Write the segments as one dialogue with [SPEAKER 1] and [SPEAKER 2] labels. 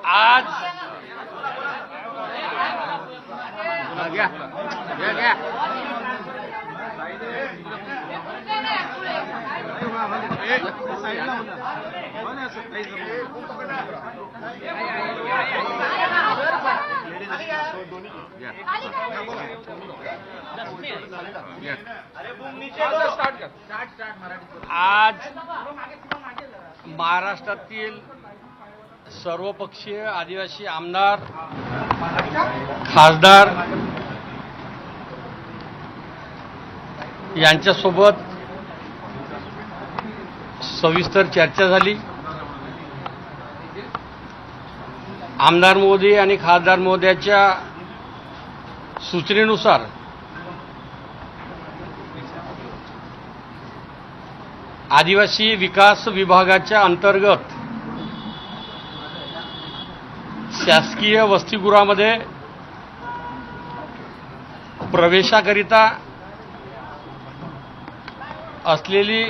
[SPEAKER 1] आज घ्या घ्या घ्या आज महाराष्ट्रातील सर्वपक्षीय आदिवासी आमदार खासदार यांच्यासोबत सविस्तर चर्चा झाली। आमदार महोदय आणि खासदार महोदयाच्या सूचनेनुसार आदिवासी विकास विभागाच्या अंतर्गत शासकीय वसतिगृहामध्ये प्रवेशाकरिता असलेली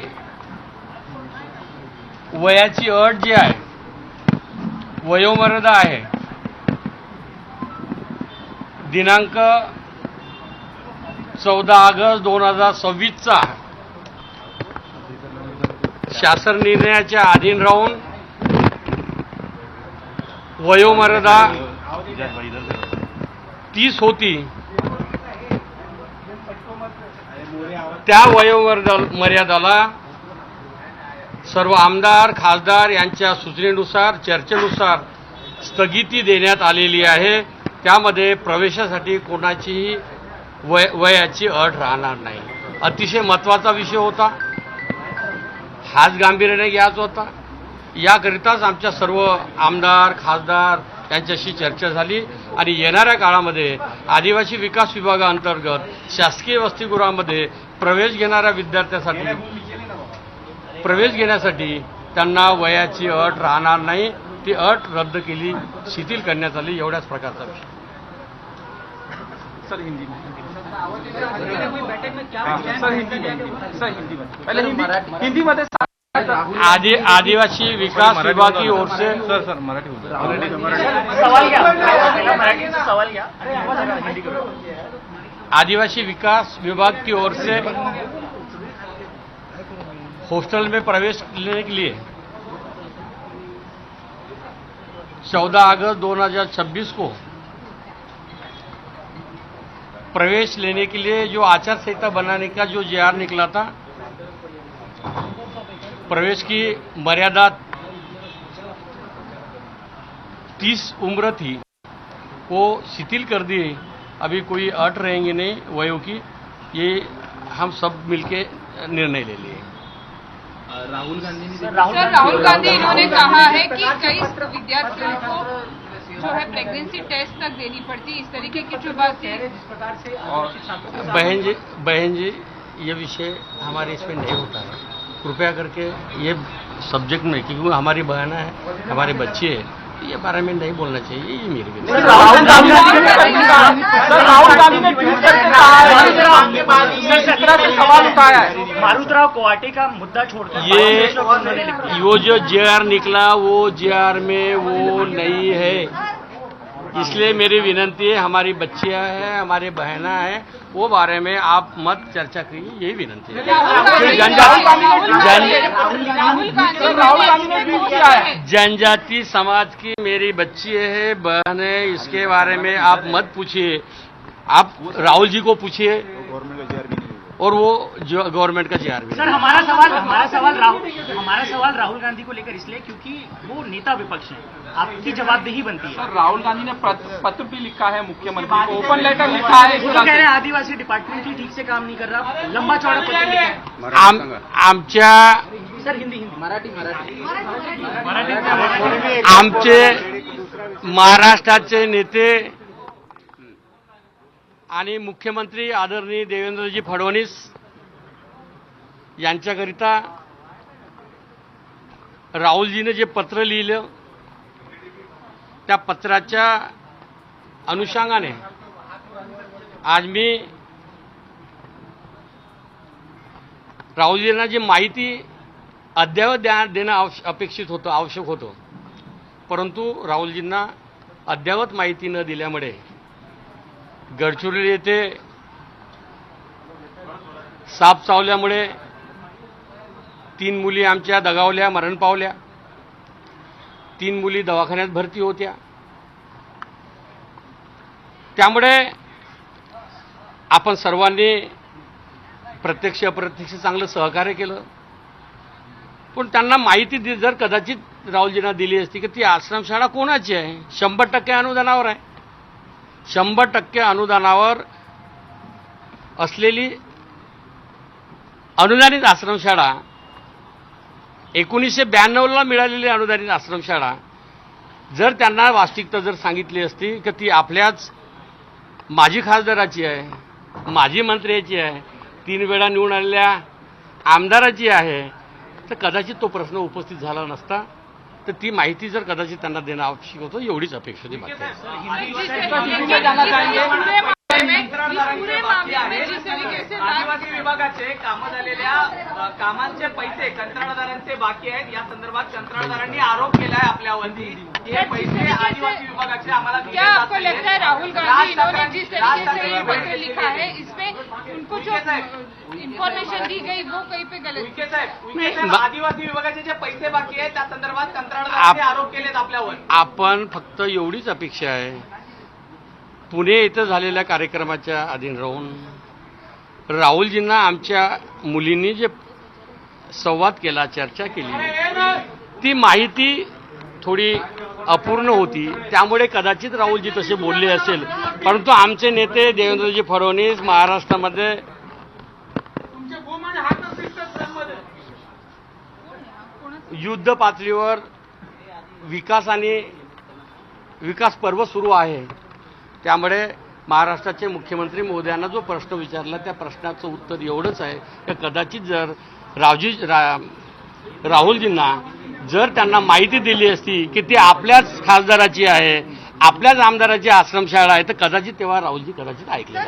[SPEAKER 1] वयाची अट जी आहे, वयोमर्यादा आहे, दिनांक 14 ऑगस्ट 2026चा शासन निर्णयाच्या अधीन राहून वयोमर्यादा 30 होती। त्या वयोमर्यादाला सर्व आमदार खासदार यांच्या सूचनेनुसार चर्चेनुसार स्थगिती देण्यात आलेली आहे। त्यामध्ये प्रवेशासाठी कोणाचीही वयाची अट राहणार नाही। अतिशय महत्त्वाचा विषय होता, हाच गांभीर्याने घ्यायचा होता। याकरिताच आमच्या सर्व आमदार खासदार यांच्याशी चर्चा झाली आणि येणाऱ्या काळामध्ये आदिवासी विकास विभागाअंतर्गत शासकीय वसतिगृहामध्ये प्रवेश घेणाऱ्या विद्यार्थ्यांसाठी प्रवेश घेण्यासाठी त्यांना वयाची अट राहणार नाही, ती अट रद्द केली, शिथिल करण्यात आली। एवढ्याच प्रकारचा विषय।
[SPEAKER 2] सर हिंदी में सर हिंदी में
[SPEAKER 1] आदिवासी विकास विभाग की ओर से
[SPEAKER 2] सर मराठी
[SPEAKER 3] सवाल क्या
[SPEAKER 1] आदिवासी विकास विभाग की ओर से हॉस्टल में प्रवेश लेने के लिए 14 अगस्त 2026 को प्रवेश लेने के लिए जो आचार संहिता बनाने का जो JR निकला था, प्रवेश की मर्यादा 30 उम्र थी, वो शिथिल कर दी। अभी कोई अट रहेंगे नहीं वयों की, ये हम सब मिलके निर्णय ले लिए।
[SPEAKER 3] राहुल गांधी इन्होंने कहा है कि कई विद्यार्थियों को जो है प्रेगनेंसी टेस्ट तक देनी पड़ती, इस तरीके की जो बात है।
[SPEAKER 1] बहन जी ये विषय हमारे इसमें नहीं होता है, कृपया करके ये सब्जेक्ट नहीं, क्योंकि हमारी बहन है, हमारे बच्चे हैं, ये बारे में नहीं बोलना चाहिए। ये मेरी भी
[SPEAKER 2] राहुल गांधी ने ट्वीट करके कहा है 17 से सवाल उठाया है।
[SPEAKER 4] मारुतराव कोवाटे का मुद्दा छोड़कर
[SPEAKER 1] ये वो जो JR निकला वो JR में वो नहीं है, इसलिए मेरी विनंती है, हमारी बच्चियां हैं, हमारे बहना हैं, वो बारे में आप मत चर्चा करिए, यही विनंती है। जनजाति समाज की मेरी बच्ची है, बहन है, इसके बारे में आप मत पूछिए। आप राहुल जी को पूछिए, और वो जो गवर्नमेंट का JR भी।
[SPEAKER 4] सर हमारा सवाल राहुल गांधी को लेकर इसलिए क्योंकि वो नेता विपक्ष है, आपकी जवाबदेही बनती है।
[SPEAKER 2] सर राहुल गांधी ने पत्र भी लिखा है मुख्यमंत्री को, ओपन लेटर लिखा है।
[SPEAKER 4] वो कह रहे हैं आदिवासी डिपार्टमेंट ही ठीक से काम नहीं कर रहा, लंबा चौड़ा पत्र लिखा है।
[SPEAKER 1] आमच्या
[SPEAKER 4] सर हिंदी मराठी
[SPEAKER 1] आमचे महाराष्ट्राचे नेते आणि मुख्यमंत्री आदरणीय देवेंद्रजी फडणवीस यांच्याकरिता राहुलजीने जे पत्र लिहिलं, त्या पत्राच्या अनुषंगाने आज मी राहुलजींना जी माहिती अद्ययावत देणं अपेक्षित होतं, आवश्यक होतं, परंतु राहुलजींना अद्ययावत माहिती न दिल्यामुळे गडचिरोली येथे साप चावल्यामुळे 3 मुली आमच्या दगावल्या, मरण पावल्या. 3 मुली दवाखान्यात भरती होत्या. त्यामुळे आपण सर्वांनी प्रत्यक्ष अप्रत्यक्ष चांगलं सहकार्य केलं. पण त्यांना माहिती जर कदाचित राहुलजींना दिली असती की ती आश्रमशाळा कोणाची आहे, 100% अनुदानावर आहे. 100% अनुदानावर असलेली अनुदानित आश्रमशाळा, 1992ला मिळालेली अनुदानित आश्रमशाळा जर त्यांना वास्तविकता जर सांगितली असती की ती आपल्याच माजी खासदाराची आहे, माजी मंत्र्याची आहे, 3 वेळा निवडून आलेल्या आमदाराची आहे, तर कदाचित तो प्रश्न उपस्थित झाला नसता. तर ती माहिती जर कदाचित त्यांना देणं आवश्यक होतं, एवढीच अपेक्षा होती.
[SPEAKER 2] आदिवासी विभागाचे कामं झालेल्या कामांचे पैसे कंत्राटदारांचे बाकी आहेत. या संदर्भात कंत्राटदारांनी आरोप केला आहे आपल्यावरती की हे पैसे आदिवासी विभागाचे आम्हाला दिले
[SPEAKER 3] क्या
[SPEAKER 2] जात
[SPEAKER 3] आपको
[SPEAKER 2] नाहीत.
[SPEAKER 3] लगता है राहुल गांधी इन्होंने जिस तरीके से ये पत्र लिखा है इसमें उनको जो इन्फॉर्मेशन दी गई वो कहीं पे गलत?
[SPEAKER 2] उईके साहेब, आदिवासी विभागाचे जे पैसे बाकी आहेत त्या संदर्भात कंत्राटदारांनी आरोप केलेत आपल्यावर.
[SPEAKER 1] आपण फक्त एवढीच अपेक्षा आहे, पुणे इथं झालेल्या कार्यक्रमाच्या अधीन राहून राहुलजींना आमच्या मुलींनी जे संवाद केला, चर्चा केली, ती माहिती थोडी अपूर्ण होती. त्यामुळे कदाचित राहुलजी तसे बोलले असेल. परंतु आमचे नेते देवेंद्रजी फडणवीस महाराष्ट्रामध्ये युद्ध पातळीवर विकास पर्व सुरू आहे. त्यामुळे महाराष्ट्राचे मुख्यमंत्री महोदयांना जो प्रश्न विचारला त्या प्रश्नाचं उत्तर एवढंच आहे की कदाचित जर राहुलजींना जर त्यांना माहिती दिली असती की ती आपल्याच खासदाराची आहे, आपल्याच आमदाराची आश्रमशाळा आहे, तर कदाचित तेव्हा राहुलजी कदाचित ऐकले.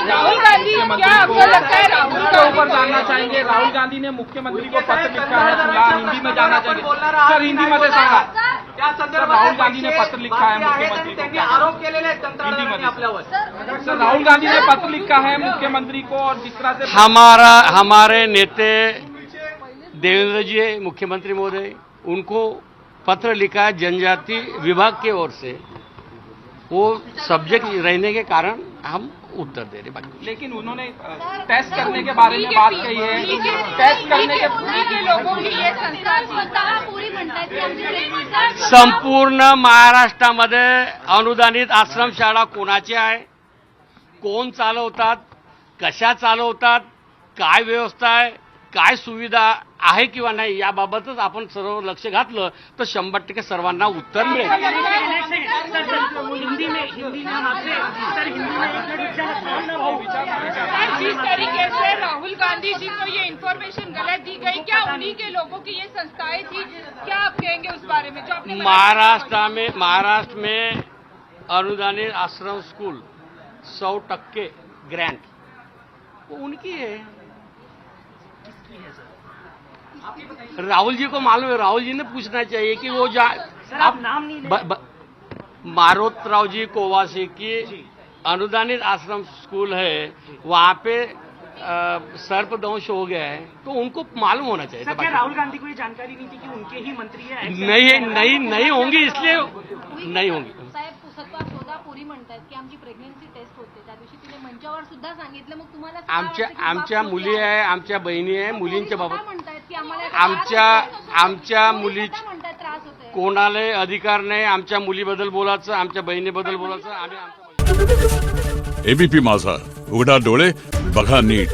[SPEAKER 2] राहुल गांधी क्या आपको लगता है राहुल के ऊपर जानना चाहेंगे? राहुल गांधी ने मुख्यमंत्री को पत्र लिखा है, थोड़ा हिंदी में जानना चाहेंगे सर, हिंदी मध्ये सांगा. त्या संदर्भात राहुल गांधी ने पत्र लिखा है मुख्यमंत्री को, त्यांनी आरोप केलेले आहेत कंत्राटदारांनी आपल्यावर. सर, राहुल गांधी ने पत्र लिखा है मुख्यमंत्री को और जिस तरह से
[SPEAKER 1] हमारे नेते देवेंद्र जी मुख्यमंत्री महोदय, उनको पत्र लिखा है जनजाति विभाग की ओर से. वो सब्जेक्ट रहने के कारण हम उत्तर दे रहे. बाकी
[SPEAKER 2] लेकिन उन्होंने टेस्ट करने के बारे में बात कही है. टेस्ट करने के लोगों की ये
[SPEAKER 1] संपूर्ण महाराष्ट्रामध्ये अनुदानित आश्रमशाळा कोणाची आहे, कोण चालवतात, कशा चालवतात, काय व्यवस्था आहे, काय सुविधा आहे किंवा नाही, याबाबतच आपण सर्व लक्ष घातलं तर 100% सर्वांना उत्तर मिळेल.
[SPEAKER 3] जिस तरीके से राहुल गांधी जी को ये इन्फॉर्मेशन गलत दी गई, क्या उन्हीं के लोगों की ये संस्थाएं थी? क्या आप कहेंगे उस बारे में जो आपने
[SPEAKER 1] महाराष्ट्र में अनुदानित आश्रम स्कूल 100% ग्रांट वो उनकी है. राहुल जी को मालूम है, राहुल जी ने पूछना चाहिए कि वो
[SPEAKER 4] आप नाम नहीं
[SPEAKER 1] मारोतराव जी कोवासे की अनुदानित आश्रम स्कूल है, वहाँ पे सर्पदंश हो गया है, तो उनको मालूम होना चाहिए.
[SPEAKER 4] क्या राहुल गांधी को ये जानकारी नहीं थी कि उनके ही मंत्री हैं?
[SPEAKER 1] नहीं होंगी, इसलिए नहीं होंगी.
[SPEAKER 5] साहेब पुसत्वा शोधा पोरी म्हणतात की आमची प्रेग्नन्सी टेस्ट होते, त्या दिवशी तिने मंचावर सुद्धा सांगितलं. मग तुम्हाला
[SPEAKER 1] आमच्या मुली आहे, आमच्या बहिणी आहे, मुलींच्या बाबत
[SPEAKER 5] म्हणतात की आम्हाला
[SPEAKER 1] आमच्या मुली
[SPEAKER 5] म्हणतात त्रास होतोय.
[SPEAKER 1] कोणालाही अधिकार नाही आमच्या मुलीबद्दल बोलायचं, आमच्या बहिणीबद्दल बोलायचं. आम्ही
[SPEAKER 6] एबीपी माझा, उघडा डोळे बघा नीट.